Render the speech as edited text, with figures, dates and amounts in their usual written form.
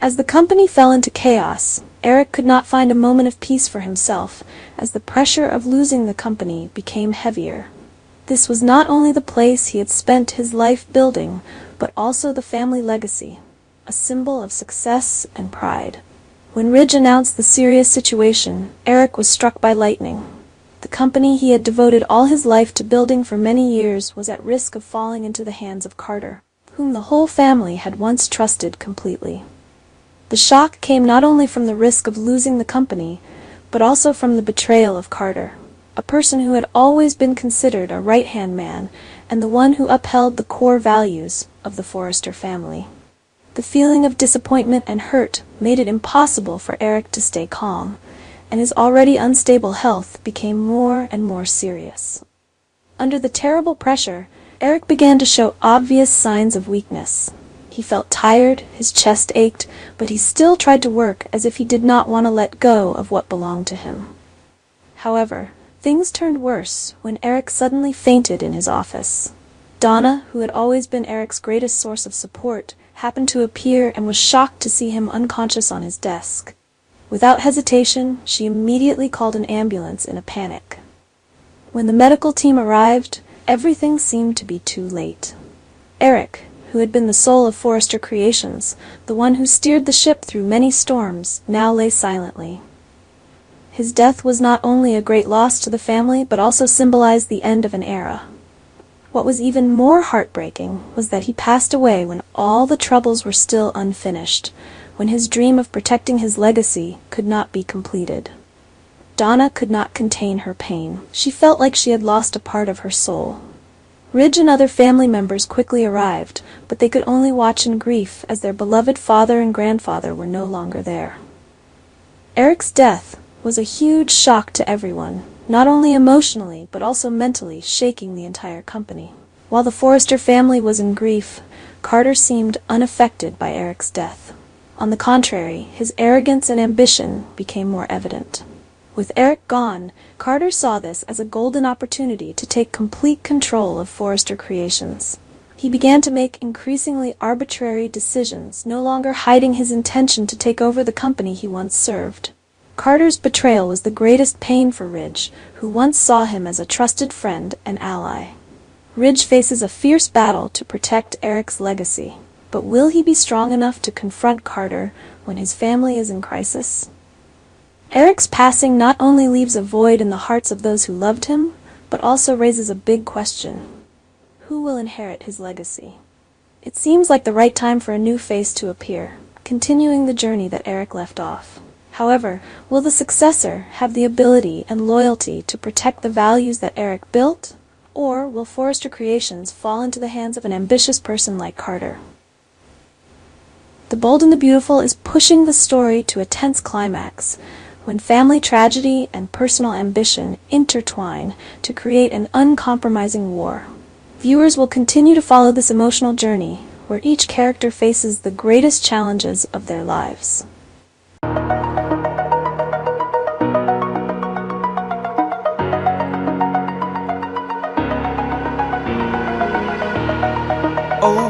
As the company fell into chaos, Eric could not find a moment of peace for himself, as the pressure of losing the company became heavier. This was not only the place he had spent his life building, but also the family legacy, a symbol of success and pride. When Ridge announced the serious situation, Eric was struck by lightning. The company he had devoted all his life to building for many years was at risk of falling into the hands of Carter, whom the whole family had once trusted completely. The shock came not only from the risk of losing the company, but also from the betrayal of Carter, a person who had always been considered a right-hand man and the one who upheld the core values of the Forrester family. The feeling of disappointment and hurt made it impossible for Eric to stay calm, and his already unstable health became more and more serious. Under the terrible pressure, Eric began to show obvious signs of weakness. He felt tired, his chest ached, but he still tried to work as if he did not want to let go of what belonged to him. However, things turned worse when Eric suddenly fainted in his office. Donna, who had always been Eric's greatest source of support, happened to appear and was shocked to see him unconscious on his desk. Without hesitation, she immediately called an ambulance in a panic. When the medical team arrived, everything seemed to be too late. Eric, who had been the soul of Forrester Creations, the one who steered the ship through many storms, now lay silently. His death was not only a great loss to the family, but also symbolized the end of an era. What was even more heartbreaking was that he passed away when all the troubles were still unfinished, when his dream of protecting his legacy could not be completed. Donna could not contain her pain. She felt like she had lost a part of her soul. Ridge and other family members quickly arrived, but they could only watch in grief as their beloved father and grandfather were no longer there. Eric's death was a huge shock to everyone, not only emotionally but also mentally, shaking the entire company. While the Forrester family was in grief, Carter seemed unaffected by Eric's death. On the contrary, his arrogance and ambition became more evident. With Eric gone, Carter saw this as a golden opportunity to take complete control of Forrester Creations. He began to make increasingly arbitrary decisions, no longer hiding his intention to take over the company he once served. Carter's betrayal was the greatest pain for Ridge, who once saw him as a trusted friend and ally. Ridge faces a fierce battle to protect Eric's legacy, but will he be strong enough to confront Carter when his family is in crisis? Eric's passing not only leaves a void in the hearts of those who loved him, but also raises a big question. Who will inherit his legacy? It seems like the right time for a new face to appear, continuing the journey that Eric left off. However, will the successor have the ability and loyalty to protect the values that Eric built, or will Forrester Creations fall into the hands of an ambitious person like Carter? The Bold and the Beautiful is pushing the story to a tense climax, when family tragedy and personal ambition intertwine to create an uncompromising war. Viewers will continue to follow this emotional journey, where each character faces the greatest challenges of their lives.